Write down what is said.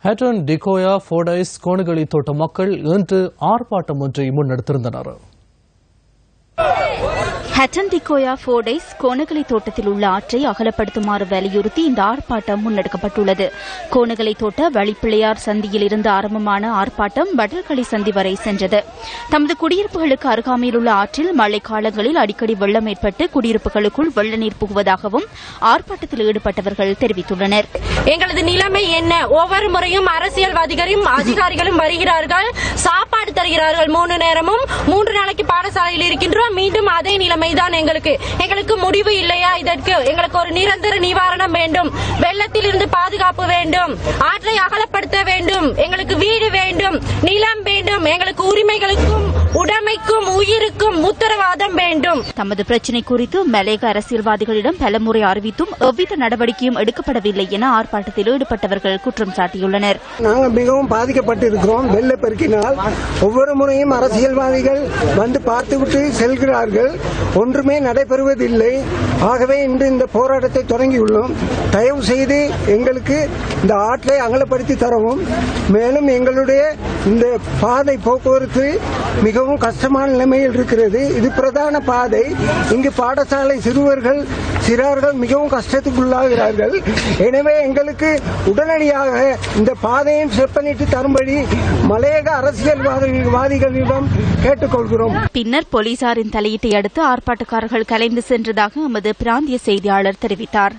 Hatton Dickoya Fordyce கோணகளி தோட்ட மக்கள் இன்று ஆர்ப்பாட்டம் ஒன்றை முன்னெடுத்திருந்தனர். ஹட்டன் டிகோயா ஃபோர்டைஸ் கோணகலை தோட்டத்தில் உள்ள ஆற்றை அகலப்படுத்துமாறு வலியுறுத்தி இந்த ஆர்ப்பாட்டம் முன்னெடுக்கப்பட்டுள்ளது. கோணகலை தோட்ட வழிப்பிள்ளையார் சந்தியில் இருந்து ஆரம்பமான ஆர்ப்பாட்டம் வடல்களி சந்தி வரை சென்றது. தமது குடியிருப்புகளுக்கு அருகாமையில் உள்ள ஆற்றில் மழைக்காலங்களில் அடிக்கடி வெள்ளம் ஏற்பட்டு குடியிருப்புகளுக்குள் வெள்ள நீர் புகுவதாகவும் ஆர்ப்பாட்டத்தில் ஈடுபட்டவர்கள் தெரிவித்துள்ளனர். எங்களது நிலைமை என்ன? ஒவ்வொரு முறையும் அரசியல்வாதிகளும் அதிகாரிகளும் வருகிறார்கள், சாப்பாடு தருகிறார்கள். 3 நேரமும் 3 நாளைக்கு பாடசாலையில் இருக்கின்றோம். மீண்டும் அதே நிலைமைதான் எங்களுக்கு முடிவு இல்லையா? இதற்கு எங்களுக்கு ஒரு நிரந்தர நிவாரணம் வேண்டும், வெள்ளத்தில் இருந்து பாதுகாப்பு வேண்டும், ஆற்றை அகலப்படுத்த வேண்டும், எங்களுக்கு வீடு வேண்டும், நிலம் வேண்டும், எங்களுக்கு உரிமைகளுக்கும் உடைமைக்கும் உயிருக்கும் உத்தரவாதம் வேண்டும். தமது பிரச்சினை குறித்து மலேக அரசியல்வாதிகளிடம் பலமுறை அறிவித்தும் எவ்வித நடவடிக்கையும் எடுக்கப்படவில்லை என ஆர்ப்பாட்டத்தில் ஈடுபட்டவர்கள் குற்றம் சாட்டியுள்ளனர். நாங்கள் மிகவும் பாதிக்கப்பட்டிருக்கிறோம். வெள்ளப்பெருக்கினால் ஒவ்வொரு முறையும் அரசியல்வாதிகள் வந்து பார்த்துவிட்டு செல்கிறார்கள், ஒன்றுமே நடைபெறுவதில்லை. ஆகவே இன்று இந்த போராட்டத்தை தொடங்கியுள்ளோம். தயவு செய்து எங்களுக்கு இந்த ஆற்றை அகலப்படுத்தி தரவும், மேலும் எங்களுடைய இந்த பாதை போக்குவரத்து மிகவும் கஷ்டமான நிலைமையில் இருக்கிறது. இது பிரதான பாதை. இங்கு பாடசாலை சிறார்கள் மிகவும் கஷ்டத்துக்குள்ளாகிறார்கள். எனவே எங்களுக்கு உடனடியாக இந்த பாதையும் செப்பனிட்டு தரும்படி மலையக அரசியல்வாதிகளிடம் கேட்டுக்கொள்கிறோம். பின்னர் போலீசாரின் தலையீட்டை அடுத்து ஆர்ப்பாட்டக்காரர்கள் கலைந்து சென்றதாக எமது பிராந்திய செய்தியாளர் தெரிவித்தார்.